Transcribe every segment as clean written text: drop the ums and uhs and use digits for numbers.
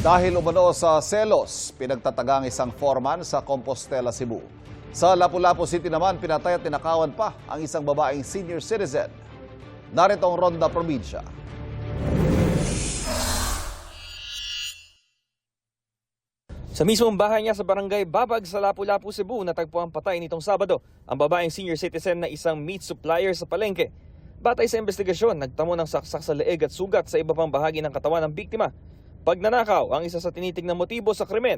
Dahil umano sa selos, pinagtatagang isang foreman sa Compostela, Cebu. Sa Lapu-Lapu City naman, pinatay at tinakawan pa ang isang babaeng senior citizen. Narito ang Ronda Probinsya. Sa mismong bahay niya sa barangay Babag sa Lapu-Lapu, Cebu, natagpuan patay nitong Sabado ang babaeng senior citizen na isang meat supplier sa palengke. Batay sa investigasyon, nagtamo ng saksak sa leeg at sugat sa iba pang bahagi ng katawan ng biktima. Pagnanakaw ang isa sa tinitingnang motibo sa krimen.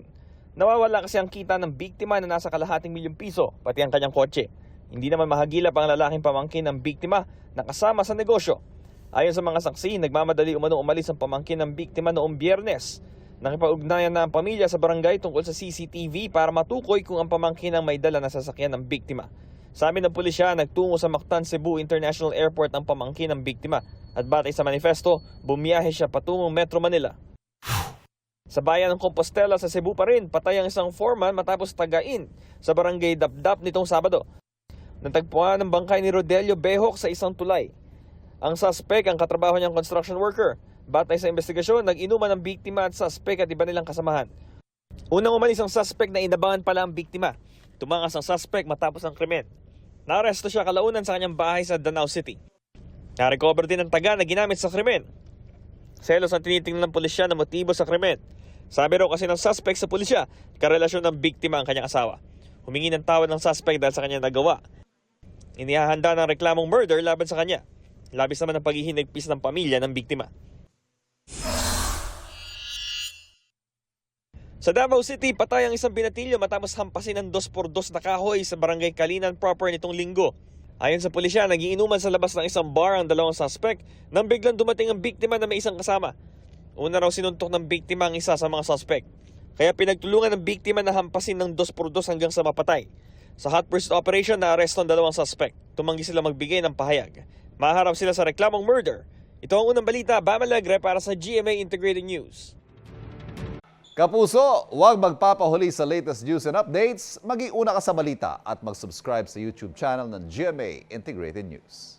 Nawawala kasi ang kita ng biktima na nasa kalahating milyong piso, pati ang kanyang kotse. Hindi naman mahagilap ang lalaking pamangkin ng biktima na kasama sa negosyo. Ayon sa mga saksi, nagmamadali umano umalis ang pamangkin ng biktima noong Biyernes. Nakipag-ugnayan na ang pamilya sa barangay tungkol sa CCTV para matukoy kung ang pamangkin ang may dala na sasakyan ng biktima. Sa amin ng pulisya, nagtungo sa Mactan Cebu International Airport ang pamangkin ng biktima at batay sa manifesto, bumiyahe siya patungong Metro Manila. Sa bayan ng Compostela sa Cebu pa rin, patay ang isang foreman matapos tagain sa barangay Dapdap nitong Sabado. Natagpuan ng bangkay ni Rodelio Behok sa isang tulay. Ang suspect ang katrabaho niyang construction worker. Batay sa investigasyon, nag-inuman ng biktima at suspect at iba nilang kasamahan. Unang umalis ang suspect na inabangan pala ang biktima. Tumangas ang suspect matapos ang krimen. Naaresto siya kalaunan sa kanyang bahay sa Danao City. Na-recover din ang taga na ginamit sa krimen. Selos ang tinitingnan ng pulisya na motibo sa krimen. Sabi raw kasi ng suspect sa pulisya, karelasyon ng biktima ang kanyang asawa. Humingi ng tawad ng suspect dahil sa kanyang nagawa. Inihahanda ng reklamong murder laban sa kanya. Labis naman ang paghihinagpis ng pamilya ng biktima. Sa Davao City, patay ang isang binatilyo matapos hampasin ng 2x2 na kahoy sa barangay Kalinan proper nitong linggo. Ayon sa pulisya, nagiinuman sa labas ng isang bar ang dalawang suspect nang biglang dumating ang biktima na may isang kasama. Una raw sinuntok ng biktima ang isa sa mga suspect. Kaya pinagtulungan ng biktima na hampasin ng 2x2 hanggang sa mapatay. Sa hot pursuit operation, naaresto ang dalawang suspect. Tumanggi sila magbigay ng pahayag. Maharap sila sa reklamong murder. Ito ang unang balita, Bam Alegre para sa GMA Integrated News. Kapuso, huwag magpapahuli sa latest news and updates. Mag-iuna ka sa balita at mag-subscribe sa YouTube channel ng GMA Integrated News.